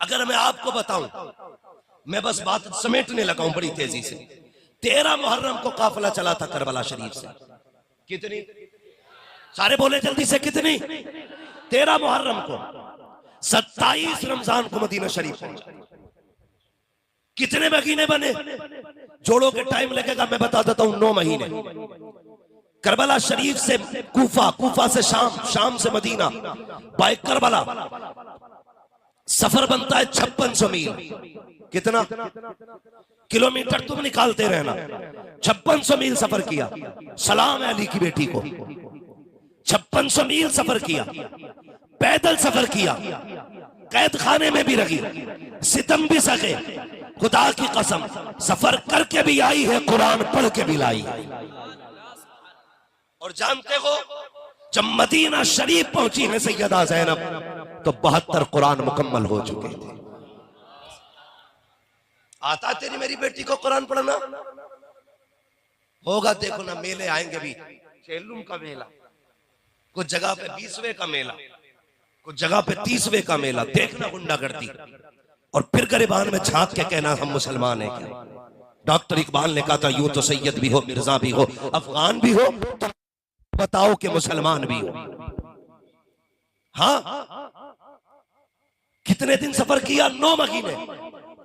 اگر میں آپ کو بتاؤں، میں بس بات سمیٹنے لگا ہوں بڑی تیزی سے، 13 محرم کو قافلہ چلا تھا کربلا شریف سے. کتنی؟ سارے بولے جلدی سے، کتنی؟ 13 محرم کو. 27 رمضان کو مدینہ شریف پہنچا. کتنے مہینے بنے؟ جوڑوں کے ٹائم لگے گا، میں بتا دیتا ہوں 9 مہینے. کربلا شریف سے کوفہ، کوفہ سے شام، شام سے مدینہ، بائے کربلا سفر بنتا ہے 5600 میل. کتنا کلومیٹر تم نکالتے رہنا. 5600 میل سفر کیا. سلام ہے علی کی بیٹی کو. 5600 میل سفر کیا، پیدل سفر کیا، قید خانے میں بھی رہی، ستم بھی سکے. خدا کی قسم سفر کر کے بھی آئی ہے، قرآن پڑھ کے بھی لائی. اور جانتے ہو جب مدینہ شریف پہنچی ہے سیدہ زینب تو 72 قرآن مکمل ہو چکے تھے. آتا تیری میری بیٹی کو قرآن پڑھنا؟ ہوگا دیکھو نا، میلے آئیں گے بھی. چیلم کا میلہ، کچھ جگہ پہ 20ویں کا میلہ، کچھ جگہ پہ 30ویں کا میلہ. دیکھنا گنڈا گردی، اور پھر گریبان میں جھانک کے کہنا ہم مسلمان ہیں کیا. ڈاکٹر اقبال نے کہا تھا یوں تو سید بھی ہو، مرزا بھی ہو، افغان بھی ہو، تو بتاؤ کہ مسلمان بھی ہو. ہاں کتنے دن سفر کیا؟ 9 مہینے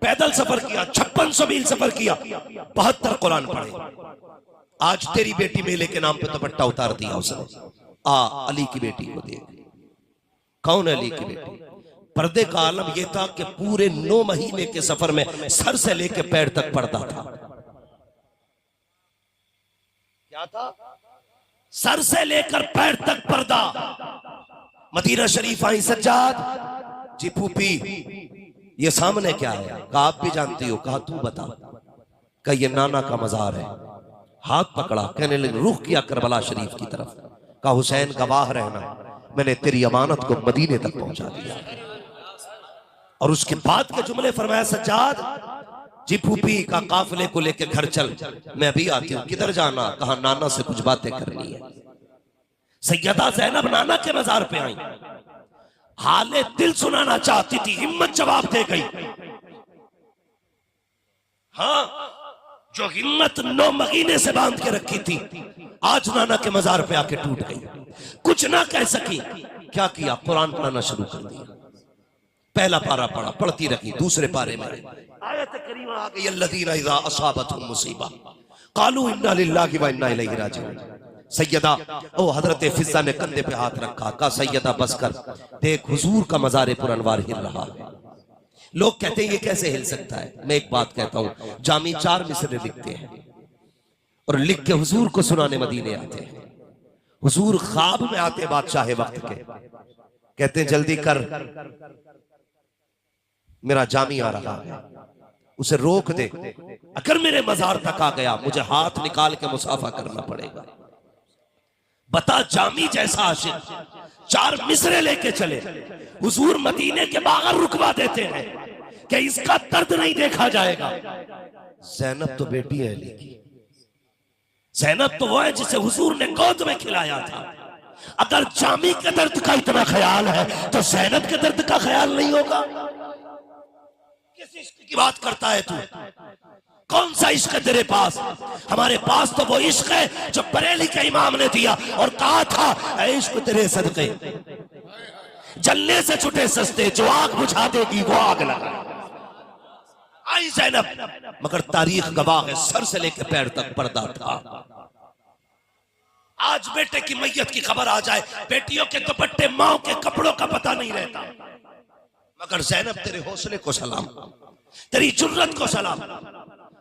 پیدل سفر کیا، 5600 میل سفر کیا، 72 قرآن پڑھے. آج تیری بیٹی میلے کے نام پہ دوپٹہ اتار دیا اس نے. علی کی بیٹی کو دیکھ. کون ہے علی کی بیٹی؟ پردے کا عالم یہ تھا کہ پورے 9 مہینے کے سفر میں سر سے لے کے پیر تک پردہ تھا. کیا تھا؟ سر سے لے کر پیر تک پردہ. مدینہ شریف آئی. سجاد جی پھوپھی یہ سامنے کیا ہے؟ کہا آپ بھی جانتی ہو. کہا تو بتا. کہا یہ نانا کا مزار ہے. ہاتھ پکڑا، کہنے لگے رخ کیا کربلا شریف کی طرف. کہا حسین گواہ رہنا، میں نے تیری امانت کو مدینے تک پہنچا دیا. اور اس کے بعد کے جملے فرمایا سجاد جی پھوپھی کا قافلے کو لے کے گھر چل، میں ابھی آتی ہوں. کدھر جانا؟ کہا نانا سے کچھ باتیں کرنی ہے. سیدہ زینب نانا کے مزار پہ آئیں، حال دل سنانا چاہتی تھی، ہمت جواب دے گئی. ہاں جو ہمت 9 مہینے سے باندھ کے رکھی تھی آج نانا کے مزار پہ آ کے ٹوٹ گئی. کچھ نہ کہہ سکی. کیا کیا؟ قرآن پڑھنا شروع کر دیا. پہلا پارہ پڑھا، پڑھتی رکھی. دوسرے پارے میں آیت کریمہ آ گئی الذین اذا اصابتهم مصیبہ قالوا انا للہ و انا الیہ راجعون. سیدہ حضرت فضہ نے کندھے پہ ہاتھ رکھا. کہا سیدہ بس کر، دیکھ حضور کا مزار پر انوار ہل رہا ہے. لوگ کہتے ہیں یہ کیسے ہل سکتا ہے؟ میں ایک بات کہتا ہوں، جامی 4 مصرے لکھتے ہیں اور لکھ کے حضور کو سنانے مدینے آتے ہیں. حضور خواب میں آتے بادشاہ وقت کے، کہتے ہیں جلدی کر میرا جامی آ رہا ہے، اسے روک دے. اگر میرے مزار تک آ گیا مجھے ہاتھ نکال کے مصافحہ کرنا پڑے گا. بتا جامی جیسا عاشق 4 مصرے لے کے چلے. حضور مدینے کے باہر رکوا دیتے ہیں کہ اس کا درد نہیں دیکھا جائے گا. زینب تو بیٹی ہے علی کی. زینب تو وہ ہے جسے حضور نے گود میں کھلایا تھا. اگر جامی کے درد کا اتنا خیال ہے تو زینب کے درد کا خیال نہیں ہوگا؟ کس عشق کی بات کرتا ہے تو؟ کون سا عشق ہے تیرے پاس؟ ہمارے پاس تو وہ عشق ہے جو بریلی کے امام نے دیا اور کہا تھا اے عشق تیرے صدقے جلنے سے چھٹے سستے، جو آگ بجھا دے گی وہ آگ لگا. آئی زینب، مگر تاریخ گواہ ہے سر سے لے کے پیر تک پردہ تھا. آج بیٹے کی میت کی خبر آ جائے، بیٹیوں کے دوپٹے ماں کے کپڑوں کا پتہ نہیں رہتا. مگر زینب تیرے حوصلے کو سلام، تیری جرت کو سلام.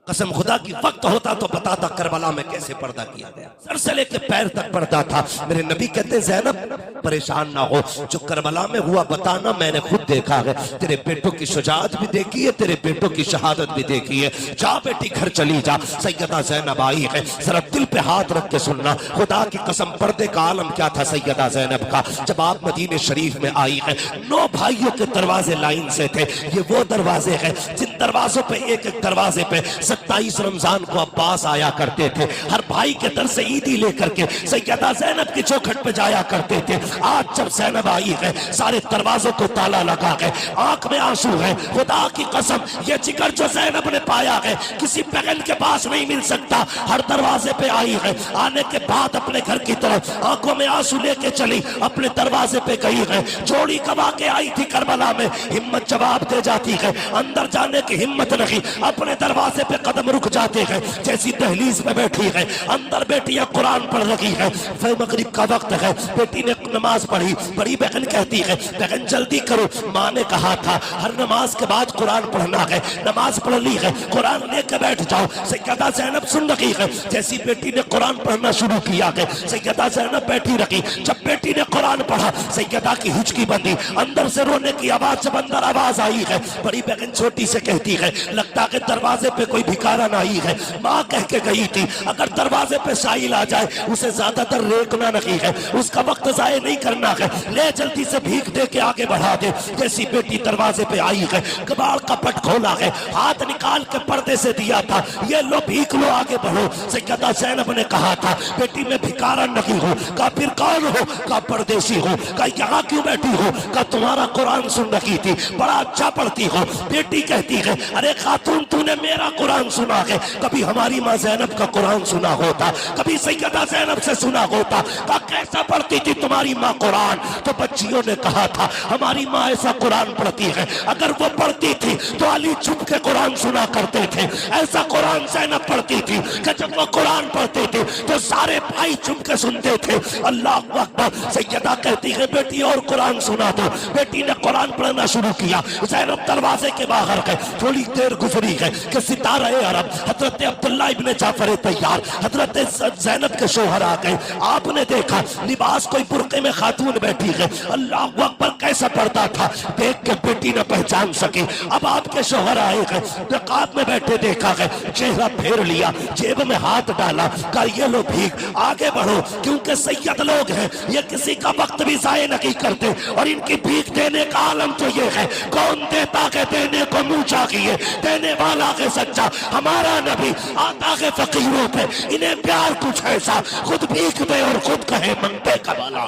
قسم خدا کی وقت ہوتا تو بتاتا کربلا میں کیسے پردہ کیا گیا. سر سے لے کے پیر تک پردہ تھا. میرے نبی کہتے ہیں زینب پریشان نہ ہو، جو کربلا میں ہوا بتانا میں نے خود دیکھا ہے. تیرے بیٹوں کی شجاعت بھی دیکھی ہے، تیرے بیٹوں کی شہادت بھی دیکھی ہے. جا بیٹی گھر چلی جا. سیدہ زینب آئی ہے، ذرا دل پہ ہاتھ رکھ کے سننا. خدا کی قسم پردے کا عالم کیا تھا سیدہ زینب کا جب آپ مدینہ شریف میں آئی ہے. 9 بھائیوں کے دروازے لائن سے تھے. یہ وہ دروازے ہیں جن دروازوں پہ ایک ایک دروازے پہ 27 रमजान को अब्बास आया करते थे, हर भाई के दर से ईदी लेकर के सैयदा ज़ैनब की चौखट पे जाया करते थे। आज जब ज़ैनब आई है, सारे दरवाजों को ताला लगा है, आंख में आंसू है। खुदा की कसम, ये जिगर जो ज़ैनब ने पाया है किसी बहन के पास नहीं मिल सकता। हर दरवाजे पे आई है, आने के बाद अपने घर की तरफ आंखों में आंसू लेके चली, अपने दरवाजे पे गई है, जोड़ी कमा के आई थी करबला में, हिम्मत जवाब दे जाती है, अंदर जाने की हिम्मत नहीं, अपने दरवाजे पे कदम रुक जाते हैं। जैसी दहलीज पे बैठी है, अंदर बेटियां कुरान पढ़ रही है, फिर मगरिब का वक्त है, बेटी ने नमाज पढ़ी, बड़ी बहन कहती है बहन जल्दी करो, माँ ने कहा था हर नमाज के बाद कुरान पढ़ना है, नमाज पढ़ ली है, कुरान लेकर बैठ जाओ। सैयदा ज़ैनब सुन रही है, जैसी बेटी ने कुरान पढ़ना शुरू किया है, सैयदा ज़ैनब बैठी रही। जब बेटी ने कुरान पढ़ा, सैयदा की हिचकी बंदी, अंदर से रोने की आवाज, जब अंदर आवाज आई है, बड़ी बहन छोटी से कहती है लगता है दरवाजे पे कोई भिखारा नहीं है, माँ कह के गई थी अगर दरवाजे पे साइल आ जाए उसे ज्यादातर रेकना नहीं है, उसका वक्त जाया नहीं करना है, ले जल्दी से भीख दे के आगे बढ़ा दे। जैसी बेटी दरवाजे पे आई है, कबाड़ का पट खोला है, हाथ निकाल के पर्दे से दिया था, ये लो भीख लो आगे बढ़ो। सैयदा ज़ैनब ने कहा था बेटी मैं भिखारा नहीं हूँ। कहा फिर कौन हो? कहा परदेसी हो। कहा यहाँ क्यों बैठी हो? कहा तुम्हारा कुरान सुन रही थी, बड़ा अच्छा पढ़ती हो। बेटी कहती है अरे खातून तूने मेरा कुरान सुना है, कभी हमारी माँ ज़ैनब का कुरान सुना होता, कभी सैयदा ज़ैनब से सुना होता। कहा कैसा पढ़ती थी तुम्हारी माँ कुरान? तो बच्चियों ने कहा था हमारी माँ ऐसा कुरान पढ़ती है, अगर वो पढ़ती थी तो अली चुप के कुरान सुना करते थे, ऐसा कुरान ज़ैनब पढ़ती थी कि जब वो कुरान पढ़ते थे तो सारे भाई चुप के सुनते थे। अल्लाह अकबर। सैयदा कहती है बेटी और कुरान सुना दो। बेटी ने कुरान पढ़ना शुरू किया। ज़ैनब दरवाजे के बाहर गए, थोड़ी देर गुजरी है कि सितारा अरब हजरत अब्दुल्ला इब्ने जाफर तैयार, हजरत ज़ैनब के शोहर आ गए। आपने देखा लिबास कोई बुर्के में खातून बैठी है, अल्लाह अकबर कैसा पर्दा था, देख के बेटी न पहचान सकी। अब आपके शोहर आए हैं, रकाब में बैठे देखा है, चेहरा फेर लिया, जेब में हाथ डाला, कहा ये लो भीख, आगे बढ़ो, क्योंकि सैयद लोग हैं, ये किसी का वक्त भी ज़ाया नहीं करते। और इनकी भीख देने का आलम तो ये है, कौन देता के देने को मुँह चाहिए, देने वाला के सच्चा। हमारा नबी आता है फकीरों पे, इन्हें प्यार कुछ ऐसा, खुद भीख दे और खुद कहे मंगते का भला।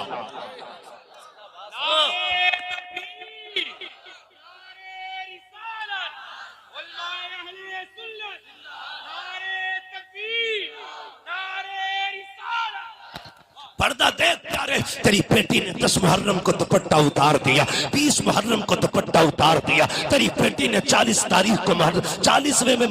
पर्दा देख प्यारे, तेरी बेटी ने 10 मुहर्रम को दुपट्टा उतार दिया, 20 मुहर्रम को दुपट्टा उतार दिया, तेरी बेटी ने 40 तारीख को 40वें में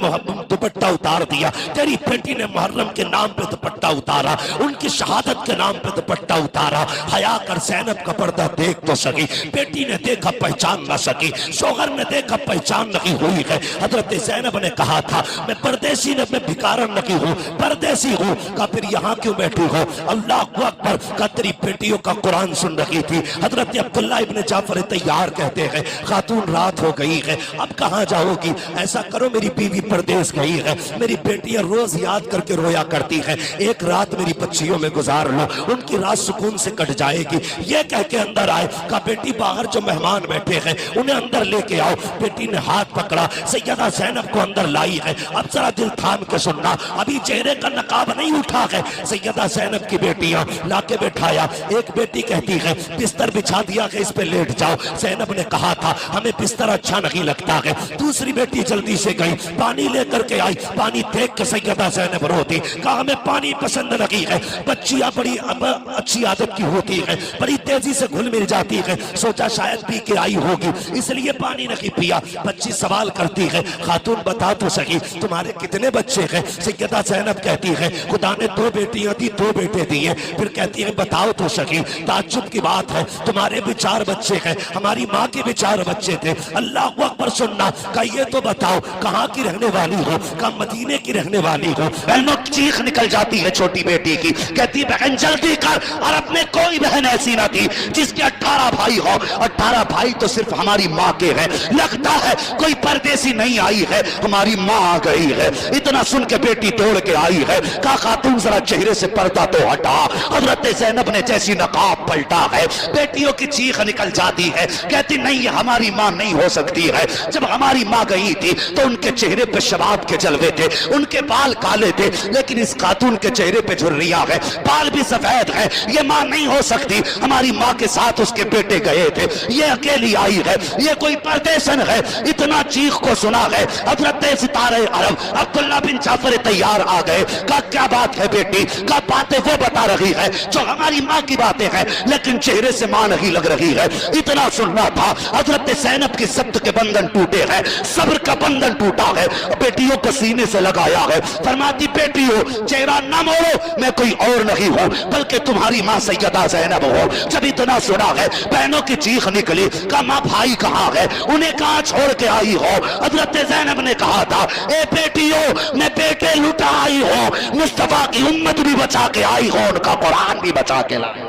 दुपट्टा उतार दिया, तेरी बेटी ने मुहर्रम के नाम पे दुपट्टा उतारा, उनकी शहादत के नाम पे दुपट्टा उतारा। हया कर ज़ैनब का पर्दा देख तो सकी, बेटी ने देखा पहचान न सकी, शोहर ने देखा पहचान नहीं हुई है। हजरत ज़ैनब ने कहा था मैं परदेसी न, मैं भिखारन नहीं हूँ, परदेसी हूँ। कहा फिर यहाँ क्यों बैठी हो? अल्लाह पर का तेरी बेटियों का कुरान सुन रही थी। हजरत अब्दुल्ला इब्ने जाफर तैयार कहते हैं खातून रात हो गई है, अब कहाँ जाओगी? ऐसा करो मेरी बीवी परदेश गई है, मेरी बेटियां रोज याद करके रोया करती है, एक रात मेरी बच्चियों में गुजार लो, उनकी रात सुकून से कट जाएगी। ये कह के अंदर आए, कहा बेटी बाहर जो मेहमान बैठे हैं उन्हें अंदर लेके आओ। बेटी ने हाथ पकड़ा, सैयदा ज़ैनब को अंदर लाई है। अब जरा दिल थाम के सुनना, अभी चेहरे का नकाब नहीं उठा है। सैयदा ज़ैनब की बेटियां लाके बैठाया। एक बेटी कहती है बिस्तर बिछा दिया कि इस पे लेट जाओ। ज़ैनब ने कहा था हमें बिस्तर अच्छा नहीं लगता है। दूसरी बेटी जल्दी से गई, पानी लेकर के आई, पानी देख के सैयदा ज़ैनब रोती, कहा हमें पानी पसंद नहीं है। बच्चियां बड़ी अच्छी आदत की होती है, बड़ी तेजी से घुल मिल जाती है, सोचा शायद पी के आई होगी इसलिए पानी नहीं पिया। बच्ची सवाल करती है खातून बता तो सही तुम्हारे कितने बच्चे हैं? सैयदा ज़ैनब कहती है खुदा ने 2 बेटियां दी, 2 बेटे दिए। फिर कहती है बताओ तो सही, ताज्जुब की बात है तुम्हारे भी 4 बच्चे हैं, हमारी माँ के भी 4 बच्चे थे। अल्लाह अकबर सुनना। कहा ये तो बताओ कहाँ की रहने वाली हो? कहा मदीने की रहने वाली हो। बहनों चीख निकल जाती है छोटी बेटी की, कहती बहन जल्दी कर। अरब में कोई बहन ऐसी ना थी जिसके 18 भाई हो, 18 भाई तो सिर्फ हमारी माँ के हैं, लगता है कोई परदेसी नहीं आई है, हमारी माँ आ गई है। इतना सुन के बेटी दौड़ के आई है। कहा खातून जरा चेहरे से पर्दा तो हटा। हजरत ज़ैनब ने جیسی نقاب پلٹا ہے. بیٹیوں کی چیخ نکل جاتی ہے, کہتی نہیں یہ ہماری ماں نہیں ہو سکتی ہے. جب ہماری ماں گئی تھی تو ان کے چہرے پہ شباب کے جلوے تھے, ان کے بال کالے تھے, لیکن اس خاتون کے چہرے پہ جھریاں ہے, بال بھی سفید ہے. یہ ماں نہیں ہو سکتی, ہماری ماں کے ساتھ اس کے بیٹے گئے تھے, یہ اکیلی آئی ہے, یہ کوئی پردیسن ہے. اتنا چیخ کو سنا گئے. حضرت ستارہ عرب عبداللہ بن جعفر طیار آ گئے. کہا کیا بات ہے بیٹی؟ کہا باتیں وہ بتا رہی ہے جو ہماری ماں کی باتیں ہیں, لیکن چہرے سے ماں نہیں لگ رہی ہے. اتنا سننا تھا. حضرت زینب کی ضبط کے بندھن ٹوٹے ہیں, صبر کا بندھن ٹوٹا ہے, بیٹیوں کو سینے سے لگایا ہے. فرماتی بیٹیوں چہرہ نہ موڑو, میں کوئی اور نہیں ہوں بلکہ تمہاری ماں سیدہ زینب ہو. جب اتنا سنا ہے بہنوں کی چیخ نکلی. کہا ماں بھائی کہاں ہے؟ انہیں کہاں چھوڑ کے آئی ہو؟ حضرت زینب نے کہا تھا اے بیٹیوں میں بیٹے لٹا آئی ہوں, مصطفیٰ کی امت بھی بچا کے آئی ہوں, ان کا قرآن بھی بچا کے لائی.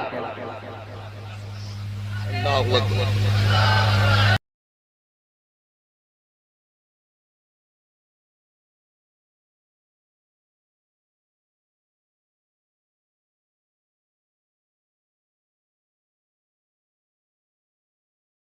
اللہ اکبر.